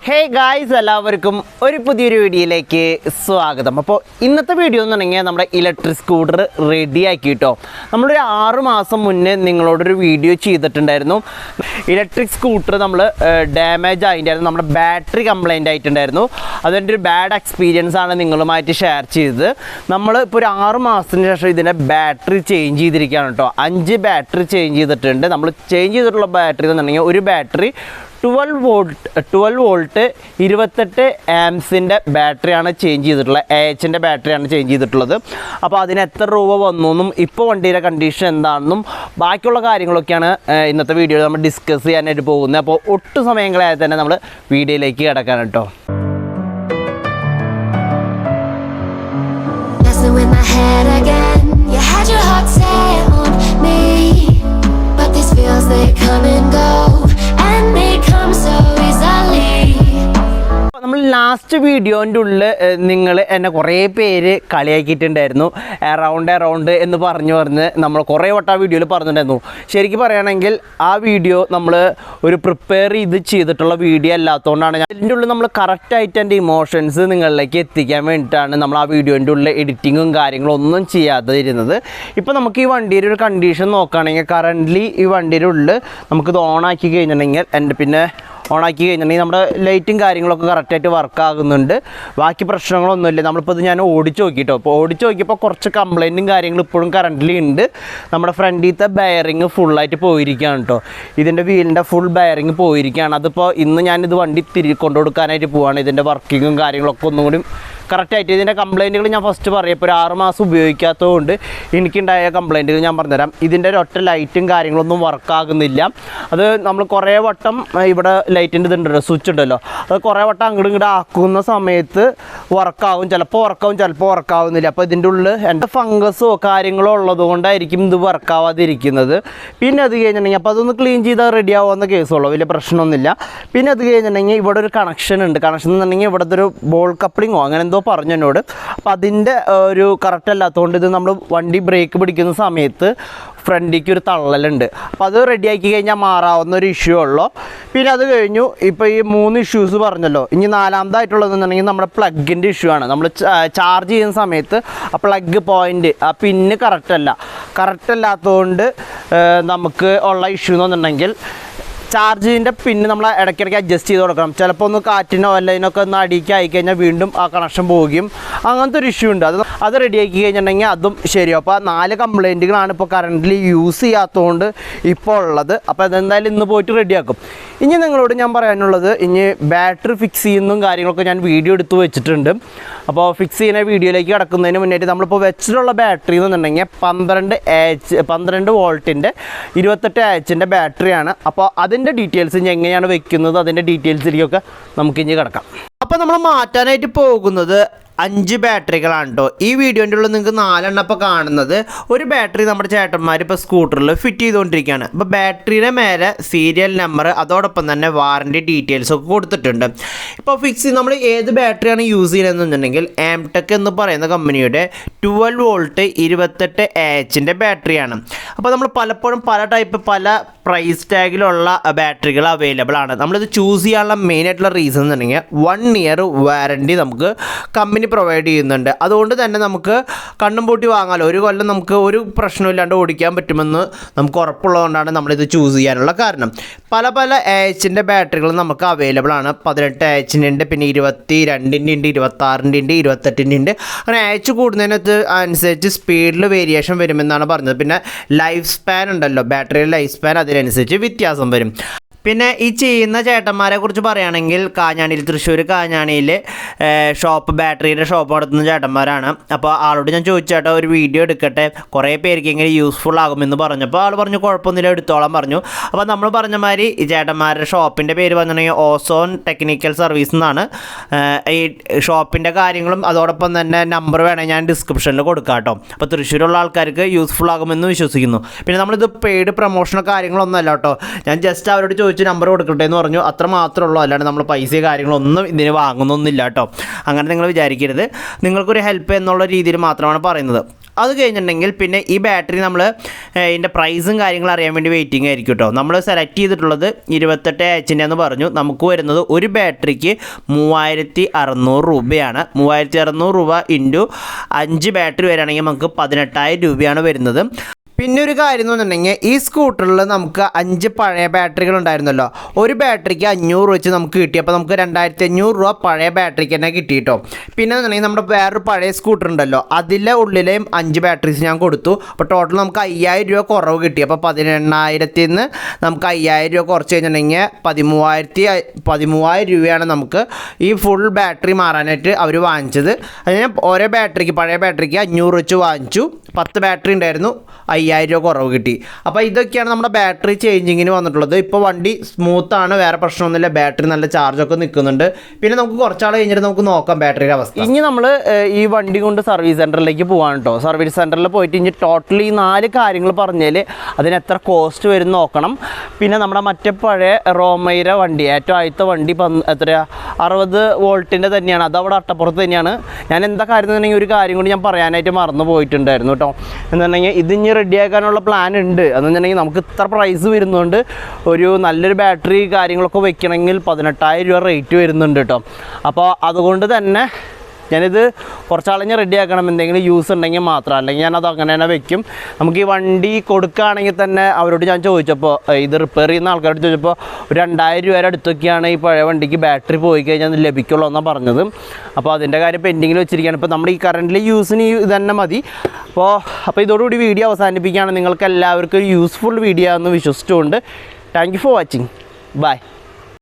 Hey guys, എല്ലാവർക്കും ഒരു പുതിയൊരു വീഡിയോയിലേക്ക് സ്വാഗതം. അപ്പോൾ ഇന്നത്തെ വീഡിയോ എന്ന് പറഞ്ഞാൽ നമ്മുടെ ഇലക്ട്രിക് സ്കൂട്ടർ റെഡിയാക്കി കേട്ടോ. നമ്മളൊരു 6 മാസം മുന്നേ നിങ്ങളോടൊരു വീഡിയോ ചെയ്തിട്ടുണ്ടായിരുന്നു. ഇലക്ട്രിക് സ്കൂട്ടർ നമ്മൾ ഡാമേജ് ആയിട്ടുണ്ടായിരുന്നു, നമ്മുടെ ബാറ്ററി കംപ്ലൈൻ്റ് ആയിട്ടുണ്ടായിരുന്നു. അതിൻ്റെ ഒരു ബാഡ് എക്സ്പീരിയൻസ് ആണ് നിങ്ങളുമായിട്ട് ഷെയർ ചെയ്തത്. നമ്മൾ ഇപ്പോൾ ഒരു 6 മാസത്തിന് ശേഷം ഇതിൻ്റെ ബാറ്ററി ചേഞ്ച് ചെയ്തിരിക്കുകയാണ് കേട്ടോ. 5 ബാറ്ററി ചേഞ്ച് ചെയ്തിട്ടുണ്ട്. നമ്മൾ ചേഞ്ച് ചെയ്തിട്ടുള്ള ബാറ്ററി എന്ന് പറഞ്ഞാൽ ഒരു ബാറ്ററി 12 വോൾട്ട് 28 ആംസിൻ്റെ ബാറ്ററിയാണ് ചേഞ്ച് ചെയ്തിട്ടുള്ളത്. AHൻ്റെ ബാറ്ററിയാണ് ചേഞ്ച് ചെയ്തിട്ടുള്ളത്. അപ്പോൾ അതിന് എത്ര രൂപ വന്നു, ഇപ്പോൾ വണ്ടിയുടെ കണ്ടീഷൻ എന്താണെന്നും ബാക്കിയുള്ള കാര്യങ്ങളൊക്കെയാണ് ഇന്നത്തെ വീഡിയോയിൽ നമ്മൾ ഡിസ്കസ് ചെയ്യാനായിട്ട് പോകുന്നത്. അപ്പോൾ ഒട്ടും സമയങ്ങളായി തന്നെ നമ്മൾ വീഡിയോയിലേക്ക് കിടക്കാൻ കേട്ടോ. നമ്മൾ ലാസ്റ്റ് വീഡിയോൻ്റെ ഉള്ളിൽ നിങ്ങൾ എന്നെ കുറേ പേര് കളിയാക്കിയിട്ടുണ്ടായിരുന്നു. അറൗണ്ട് എന്ന് പറഞ്ഞ് നമ്മൾ കുറേ വട്ടം ആ വീഡിയോയിൽ പറഞ്ഞിട്ടുണ്ടായിരുന്നു. ശരിക്കും പറയുകയാണെങ്കിൽ ആ വീഡിയോ നമ്മൾ ഒരു പ്രിപ്പയർ ചെയ്തിട്ടുള്ള വീഡിയോ അല്ലാത്തതുകൊണ്ടാണ് അതിൻ്റെ ഉള്ളിൽ നമ്മൾ കറക്റ്റായിട്ട് എൻ്റെ ഇമോഷൻസ് നിങ്ങളിലേക്ക് എത്തിക്കാൻ വേണ്ടിയിട്ടാണ് നമ്മൾ ആ വീഡിയോൻ്റെ ഉള്ളിൽ എഡിറ്റിങ്ങും കാര്യങ്ങളും ഒന്നും ചെയ്യാതെ ഇരുന്നത്. ഇപ്പോൾ നമുക്ക് ഈ വണ്ടിയുടെ ഒരു കണ്ടീഷൻ നോക്കുകയാണെങ്കിൽ കറൻ്റ്ലി ഈ വണ്ടിയുടെ ഉള്ളിൽ നമുക്കിത് ഓണാക്കി കഴിഞ്ഞിട്ടുണ്ടെങ്കിൽ പിന്നെ ഓണാക്കി കഴിഞ്ഞിട്ടുണ്ടെങ്കിൽ നമ്മുടെ ലൈറ്റും കാര്യങ്ങളൊക്കെ കറക്റ്റായിട്ട് വർക്ക് ആകുന്നുണ്ട്. ബാക്കി പ്രശ്നങ്ങളൊന്നുമില്ല. നമ്മളിപ്പോൾ ഇത് ഞാൻ ഓടിച്ച് നോക്കിയിട്ടോ. അപ്പോൾ ഓടിച്ച് നോക്കിയപ്പോൾ കുറച്ച് കംപ്ലൈൻറ്റും കാര്യങ്ങളും ഇപ്പോഴും കറൻ്റിലി ഉണ്ട്. നമ്മുടെ ഫ്രണ്ടിലത്തെ ബെയറിങ് ഫുള്ളായിട്ട് പോയിരിക്കുകയാണ് കേട്ടോ. ഇതിൻ്റെ വീലിൻ്റെ ഫുൾ ബെയറിങ് പോയിരിക്കുകയാണ്. അതിപ്പോൾ ഇന്ന് ഞാനിത് വണ്ടി കൊണ്ടു കൊടുക്കാനായിട്ട് പോവുകയാണ്. ഇതിൻ്റെ വർക്കിങ്ങും കാര്യങ്ങളൊക്കെ ഒന്നും കൂടി കറക്റ്റായിട്ട് ഇതിൻ്റെ കംപ്ലൈൻറ്റുകൾ ഞാൻ ഫസ്റ്റ് പറയാം. ഇപ്പോൾ ഒരു 6 മാസം ഉപയോഗിക്കാത്തതുകൊണ്ട് എനിക്കുണ്ടായ കംപ്ലൈൻറ്റുകൾ ഞാൻ പറഞ്ഞുതരാം. ഇതിൻ്റെ ഒരൊറ്റ ലൈറ്റും കാര്യങ്ങളൊന്നും വർക്കാകുന്നില്ല. അത് നമ്മൾ കുറേ വട്ടം ഇവിടെ ലൈറ്റിൻ്റെ ഇതുണ്ടല്ലോ, സ്വിച്ച് ഉണ്ടല്ലോ, അത് കുറേ വട്ടം അങ്ങോട്ട് ആക്കുന്ന സമയത്ത് വർക്കാവും. ചിലപ്പോൾ വർക്കാവുന്നില്ല. അപ്പോൾ ഇതിൻ്റെ ഉള്ളിൽ എൻ്റെ ഫംഗസോ കാര്യങ്ങളോ ഉള്ളത് കൊണ്ടായിരിക്കും ഇത് വർക്കാവാതിരിക്കുന്നത്. പിന്നെ അത് കഴിഞ്ഞിട്ടുണ്ടെങ്കിൽ അപ്പോൾ അതൊന്ന് ക്ലീൻ ചെയ്താൽ റെഡി ആവുന്ന കേസുള്ളൂ, വലിയ പ്രശ്നമൊന്നുമില്ല. പിന്നെ അത് കഴിഞ്ഞിട്ടുണ്ടെങ്കിൽ ഇവിടെ ഒരു കണക്ഷൻ ഉണ്ട്. കണക്ഷൻ എന്ന് പറഞ്ഞിട്ടുണ്ടെങ്കിൽ ഇവിടുത്തെ ഒരു ബോൾ കപ്ലിങ്ങോ അങ്ങനെ എന്തോ പറഞ്ഞു എന്നോട്. അപ്പോൾ അതിൻ്റെ ഒരു കറക്റ്റ് അല്ലാത്തതുകൊണ്ട് ഇത് നമ്മൾ വണ്ടി ബ്രേക്ക് പിടിക്കുന്ന സമയത്ത് ഫ്രണ്ടിലേക്ക് ഒരു തള്ളലുണ്ട്. അപ്പോൾ അത് റെഡിയാക്കി കഴിഞ്ഞാൽ മാറാവുന്ന ഒരു ഇഷ്യൂ ഉള്ളൂ. പിന്നെ അത് കഴിഞ്ഞു ഇപ്പോൾ ഈ 3 ഇഷ്യൂസ് പറഞ്ഞല്ലോ. ഇനി 4ാമതായിട്ടുള്ളതെന്നുണ്ടെങ്കിൽ നമ്മുടെ പ്ലഗിൻ്റെ ഇഷ്യൂ ആണ്. നമ്മൾ ചാർജ് ചെയ്യുന്ന സമയത്ത് ആ പ്ലഗ് പോയിൻ്റ് ആ പിന്ന് കറക്റ്റ് അല്ലാത്തതുകൊണ്ട് നമുക്ക് ഉള്ള ഇഷ്യൂ എന്ന് പറഞ്ഞിട്ടുണ്ടെങ്കിൽ ചാർജിൻ്റെ പിന്ന് നമ്മൾ ഇടയ്ക്കിടയ്ക്ക് അഡ്ജസ്റ്റ് ചെയ്ത് കൊടുക്കണം. ചിലപ്പോൾ ഒന്ന് കാറ്റിനോ ഇതിനൊക്കെ ഒന്ന് അടിയിലേക്ക് ആയിക്കഴിഞ്ഞാൽ വീണ്ടും ആ കണക്ഷൻ പോവുകയും അങ്ങനത്തെ ഒരു ഇഷ്യൂ ഉണ്ട്. അത് റെഡിയാക്കി കഴിഞ്ഞിട്ടുണ്ടെങ്കിൽ അതും ശരിയാവും. അപ്പോൾ 4 കംപ്ലൈൻറ്റുകളാണ് ഇപ്പോൾ കറൻ്റിൽ യൂസ് ചെയ്യാത്തതുകൊണ്ട് ഇപ്പോൾ ഉള്ളത്. അപ്പോൾ അതെന്തായാലും ഇന്ന് പോയിട്ട് റെഡിയാക്കും. ഇനി നിങ്ങളോട് ഞാൻ പറയാനുള്ളത്, ഇനി ബാറ്ററി ഫിക്സ് ചെയ്യുന്നതും കാര്യങ്ങളൊക്കെ ഞാൻ വീഡിയോ എടുത്ത് വെച്ചിട്ടുണ്ട്. അപ്പോൾ ഫിക്സ് ചെയ്യുന്ന വീഡിയോയിലേക്ക് കിടക്കുന്നതിന് മുന്നേറ്റ് നമ്മളിപ്പോൾ വെച്ചിട്ടുള്ള ബാറ്ററി എന്നുണ്ടെങ്കിൽ 12 വോൾട്ടിൻ്റെ 28 AHൻ്റെ ബാറ്ററിയാണ്. അപ്പോൾ അതിൻ്റെ ഡീറ്റെയിൽസ് ഇനി എങ്ങനെയാണ് വെക്കുന്നത് അതിൻ്റെ ഡീറ്റെയിൽസിലേക്കൊക്കെ നമുക്കിനി കിടക്കാം. അപ്പോൾ നമ്മൾ മാറ്റാനായിട്ട് പോകുന്നത് 5 ബാറ്ററികളാണ് കേട്ടോ. ഈ വീഡിയോൻ്റെ ഉള്ളിൽ നിങ്ങൾക്ക് 4 എണ്ണം ഇപ്പോൾ കാണുന്നത്. ഒരു ബാറ്ററി നമ്മുടെ ചേട്ടന്മാർ ഇപ്പോൾ സ്കൂട്ടറിൽ ഫിറ്റ് ചെയ്തുകൊണ്ടിരിക്കുകയാണ്. അപ്പോൾ ബാറ്ററിയുടെ മേലെ സീരിയൽ നമ്പർ അതോടൊപ്പം തന്നെ വാറൻറ്റി ഡീറ്റെയിൽസ് ഒക്കെ കൊടുത്തിട്ടുണ്ട്. ഇപ്പോൾ ഫിക്സ് നമ്മൾ ഏത് ബാറ്ററിയാണ് യൂസ് ചെയ്യുന്നതെന്നുണ്ടെങ്കിൽ ആംടെക് എന്ന് പറയുന്ന കമ്പനിയുടെ 12 വോൾട്ട് 28 AHൻ്റെ ബാറ്ററിയാണ്. അപ്പോൾ നമ്മൾ പലപ്പോഴും പല പ്രൈസ് ടാഗിലുള്ള ബാറ്ററികൾ അവൈലബിൾ ആണ്. നമ്മളിത് ചൂസ് ചെയ്യാനുള്ള മെയിനായിട്ടുള്ള റീസൺ എന്നുണ്ടെങ്കിൽ 1 ഇയർ വാറൻറ്റി നമുക്ക് കമ്പനി പ്രൊവൈഡ് ചെയ്യുന്നുണ്ട്. അതുകൊണ്ട് തന്നെ നമുക്ക് കണ്ണും പൂട്ടി വാങ്ങാമല്ലോ. 1 കൊല്ലം നമുക്ക് ഒരു പ്രശ്നമില്ലാണ്ട് ഓടിക്കാൻ പറ്റുമെന്ന് നമുക്ക് ഉറപ്പുള്ളതുകൊണ്ടാണ് നമ്മളിത് ചൂസ് ചെയ്യാനുള്ള കാരണം. പല AHൻ്റെ ബാറ്ററികൾ നമുക്ക് അവൈലബിൾ ആണ്. 18 AHൻ്റെ ഉണ്ട്, പിന്നെ 22ൻ്റെ ഉണ്ട്, 26ൻ്റെ ഉണ്ട്, 28ൻ്റെ ഉണ്ട്. അങ്ങനെ AH കൂടുന്നതിനകത്ത് അനുസരിച്ച് സ്പീഡിൽ വേരിയേഷൻ വരുമെന്നാണ് പറഞ്ഞത്. പിന്നെ ലൈഫ് സ്പാൻ ഉണ്ടല്ലോ, ബാറ്ററിയുടെ ലൈഫ് സ്പാൻ അതിനനുസരിച്ച് വ്യത്യാസം വരും. പിന്നെ ഈ ചെയ്യുന്ന ചേട്ടന്മാരെ കുറിച്ച് പറയുകയാണെങ്കിൽ തൃശ്ശൂർ കാഞ്ഞാണിയിൽ ബാറ്ററിയുടെ ഷോപ്പ് നടത്തുന്ന ചേട്ടന്മാരാണ്. അപ്പോൾ ആളോട് ഞാൻ ചോദിച്ചേട്ടാ ഒരു വീഡിയോ എടുക്കട്ടെ, കുറേ പേർക്ക് എങ്ങനെ യൂസ്ഫുൾ ആകുമെന്ന് പറഞ്ഞപ്പോൾ ആൾ പറഞ്ഞു കുഴപ്പമൊന്നുമില്ല, എടുത്തോളാൻ പറഞ്ഞു. അപ്പോൾ നമ്മൾ പറഞ്ഞ മാതിരി ഈ ചേട്ടന്മാരുടെ ഷോപ്പിൻ്റെ പേര് പറഞ്ഞിട്ടുണ്ടെങ്കിൽ ഓസോൺ ടെക്നിക്കൽ സർവീസ് എന്നാണ്. ഈ ഷോപ്പിൻ്റെ കാര്യങ്ങളും അതോടൊപ്പം തന്നെ നമ്പർ വേണമെങ്കിൽ ഞാൻ ഡിസ്ക്രിപ്ഷനിൽ കൊടുക്കാം കേട്ടോ. അപ്പോൾ തൃശ്ശൂരുള്ള ആൾക്കാർക്ക് യൂസ്ഫുൾ ആകുമെന്ന് വിശ്വസിക്കുന്നു. പിന്നെ നമ്മളിത് പെയ്ഡ് പ്രൊമോഷനോ കാര്യങ്ങളൊന്നും അല്ല കേട്ടോ. ഞാൻ ജസ്റ്റ് അവരോട് ചോദിച്ചു നമ്പർ കൊടുക്കട്ടെ എന്ന് പറഞ്ഞു, അത്ര മാത്രമേ ഉള്ളൂ. അല്ലാണ്ട് നമ്മൾ പൈസ കാര്യങ്ങളൊന്നും ഇതിന് വാങ്ങുന്നൊന്നുമില്ല കേട്ടോ. അങ്ങനെ നിങ്ങൾ വിചാരിക്കരുത്. നിങ്ങൾക്കൊരു ഹെൽപ്പ് എന്നുള്ള രീതിയിൽ മാത്രമാണ് പറയുന്നത്. അത് കഴിഞ്ഞിട്ടുണ്ടെങ്കിൽ പിന്നെ ഈ ബാറ്ററി നമ്മൾ ഇതിൻ്റെ പ്രൈസും കാര്യങ്ങളും അറിയാൻ വേണ്ടി വെയിറ്റിംഗ് ആയിരിക്കും കേട്ടോ. നമ്മൾ സെലക്ട് ചെയ്തിട്ടുള്ളത് 28H എന്ന് പറഞ്ഞു. നമുക്ക് വരുന്നത് ഒരു ബാറ്ററിക്ക് 3600 രൂപയാണ്. 3600 രൂപ ഇൻറ്റു 5 ബാറ്ററി വരികയാണെങ്കിൽ നമുക്ക് 18,000 രൂപയാണ് വരുന്നത്. പിന്നെ ഒരു കാര്യം എന്ന് പറഞ്ഞിട്ടുണ്ടെങ്കിൽ ഈ സ്കൂട്ടറിൽ നമുക്ക് 5 പഴയ ബാറ്ററികൾ ഉണ്ടായിരുന്നല്ലോ. ഒരു ബാറ്ററിക്ക് 500 വെച്ച് നമുക്ക് കിട്ടി. അപ്പോൾ നമുക്ക് 2500 രൂപ പഴയ ബാറ്ററിക്ക് തന്നെ കിട്ടി കേട്ടോ. പിന്നെ എന്നുണ്ടെങ്കിൽ നമ്മുടെ വേറൊരു പഴയ സ്കൂട്ടർ ഉണ്ടല്ലോ, അതിലെ ഉള്ളിലെയും 5 ബാറ്ററീസ് ഞാൻ കൊടുത്തു. അപ്പോൾ ടോട്ടൽ നമുക്ക് 5000 രൂപ കുറവ് കിട്ടി. അപ്പോൾ 18,000 നിന്ന് നമുക്ക് 5000 രൂപ കുറച്ച് കഴിഞ്ഞിട്ടുണ്ടെങ്കിൽ 13,000 രൂപയാണ് നമുക്ക് ഈ ഫുൾ ബാറ്ററി മാറാനായിട്ട് അവർ വാങ്ങിച്ചത്. അതിന് ഓരോ ബാറ്ററിക്ക് പഴയ ബാറ്ററിക്ക് 500 വെച്ച് വാങ്ങിച്ചു. 10 ബാറ്ററി ഉണ്ടായിരുന്നു, 5000 രൂപ കുറവ് കിട്ടി. അപ്പോൾ ഇതൊക്കെയാണ് നമ്മുടെ ബാറ്ററി ചേഞ്ചിങ്ങിന് വന്നിട്ടുള്ളത്. ഇപ്പോൾ വണ്ടി സ്മൂത്താണ്, വേറെ പ്രശ്നമൊന്നുമില്ല, ബാറ്ററി നല്ല ചാർജൊക്കെ നിൽക്കുന്നുണ്ട്. പിന്നെ നമുക്ക് കുറച്ചാൾ കഴിഞ്ഞിട്ട് നമുക്ക് നോക്കാം ബാറ്ററിയുടെ അവസ്ഥ. ഇനി നമ്മൾ ഈ വണ്ടി കൊണ്ട് സർവീസ് സെൻറ്ററിലേക്ക് പോകാൻ കേട്ടോ. സർവീസ് സെൻറ്ററിൽ പോയിട്ട് ഇനി ടോട്ടലി 4 കാര്യങ്ങൾ പറഞ്ഞാൽ അതിന് എത്ര കോസ്റ്റ് വരും നോക്കണം. പിന്നെ നമ്മുടെ മറ്റേ പഴയ റോമൈര വണ്ടി, ഏറ്റവും ആദ്യത്തെ വണ്ടി എത്രയാണ് 60 വോൾട്ടിൻ്റെ തന്നെയാണ്, അതവിടെ അട്ടപ്പുറത്ത് തന്നെയാണ്. ഞാൻ എന്താ കാര്യം എന്നുണ്ടെങ്കിൽ ഒരു കാര്യം കൂടി ഞാൻ പറയാനായിട്ട് മറന്നു പോയിട്ടുണ്ടായിരുന്നു കേട്ടോ. എന്നുണ്ടെങ്കിൽ ഇതിഞ്ഞ് റെഡിയാക്കാനുള്ള പ്ലാൻ ഉണ്ട്. അതെന്ന് വെച്ചിട്ടുണ്ടെങ്കിൽ നമുക്ക് ഇത്ര പ്രൈസ് വരുന്നുണ്ട്, ഒരു നല്ലൊരു ബാറ്ററി കാര്യങ്ങളൊക്കെ വെക്കണമെങ്കിൽ 18,000 രൂപ റേറ്റ് വരുന്നുണ്ട് കേട്ടോ. അപ്പോൾ അതുകൊണ്ട് തന്നെ ഞാനിത് കുറച്ചാളെ റെഡിയാക്കണം, എന്തെങ്കിലും യൂസ് ഉണ്ടെങ്കിൽ മാത്രം, അല്ലെങ്കിൽ ഞാനത് അങ്ങനെ തന്നെ വെക്കും. നമുക്ക് ഈ വണ്ടി കൊടുക്കുകയാണെങ്കിൽ തന്നെ അവരോട് ഞാൻ ചോദിച്ചപ്പോൾ, ഇത് റിപ്പയർ ചെയ്യുന്ന ആൾക്കാരോട് ചോദിച്ചപ്പോൾ 2000 രൂപയുടെ അടുത്തൊക്കെയാണ് ഈ പഴയ വണ്ടിക്ക് ബാറ്ററി പോയി കഴിഞ്ഞാൽ ലഭിക്കുള്ളൂ എന്നാണ് പറഞ്ഞത്. അപ്പോൾ അതിൻ്റെ കാര്യം പെൻഡിങ്ങിൽ വെച്ചിരിക്കുകയാണ്. ഇപ്പോൾ നമ്മുടെ ഈ കറൻറ്റിൽ യൂസിന് ഇത് തന്നെ മതി. അപ്പോൾ ഇതോടുകൂടി വീഡിയോ അവസാനിപ്പിക്കുകയാണ്. നിങ്ങൾക്ക് എല്ലാവർക്കും യൂസ്ഫുൾ വീഡിയോ ആണെന്ന് വിശ്വസിച്ചുകൊണ്ട് thank you for watching. By.